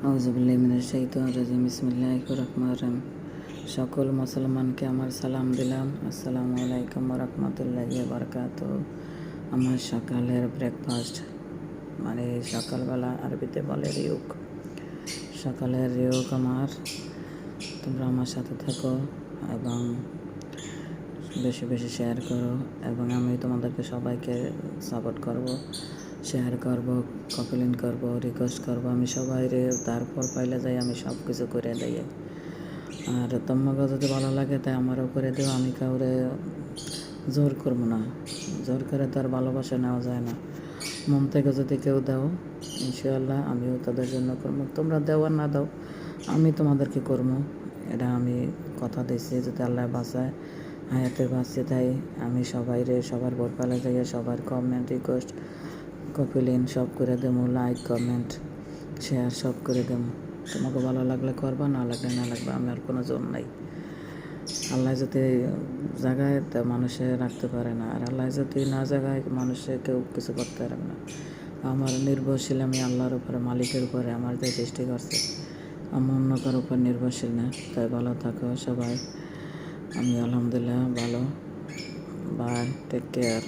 আউযুবিল্লাহি মিনাশ শাইতানির রাজিম বিসমিল্লাহির রহমানির রহিম। সকল মুসলমানকে আমার সালাম দিলাম। আসসালামু আলাইকুম ওয়া রাহমাতুল্লাহি ওয়া বারাকাতুহু। আমার সকালের ব্রেকফাস্ট মানে সকালবেলা আরবিতে বলে রিউক। সকালের রিউক আমার, তোমরা আমার সাথে থাকো এবং বেশি বেশি শেয়ার করো এবং আমি তোমাদেরকে সবাইকে সাপোর্ট করব, শেয়ার করব, কপিলিন করব, রিকোয়েস্ট করব। আমি সবাই তারপর পাইলে যাই আমি সব কিছু করে দিই। আর তোমাকে যদি ভালো লাগে তাই আমারও করে দেবো। আমি কাউরে জোর করবো না, জোর করে তো আর ভালোবাসা নেওয়া যায় না। মন থেকে যদি কেউ দাও ইনশাআল্লাহ আমিও তাদের জন্য করবো। তোমরা দেও আর না দাও আমি তোমাদেরকে করবো, এটা আমি কথা দিচ্ছি। যদি আল্লাহ বাঁচায় হায়াতে বাঁচছে তাই আমি সবার ভোট পালে যাই, সবার কমেন্ট রিকোয়েস্ট কপিলিন সব করে দেবো, লাইক কমেন্ট শেয়ার সব করে দেবো। তোমাকে ভালো লাগলে করবা, না লাগলে না লাগবে, আমার কোনো জোর নাই। আল্লাহ যদি জায়গায় তা মানুষে রাখতে পারে না, আর আল্লাহ যদি না জায়গায় মানুষে কেউ কিছু করতে পারবে না। আমার নির্ভরশীল আমি আল্লাহর উপরে, মালিকের উপরে, আমার যে সৃষ্টি করছে। আমি অন্য কারোর উপর নির্ভরশীল না। তাই ভালো থাকো সবাই। আমি আলহামদুলিল্লাহ ভালো। Bye, take care.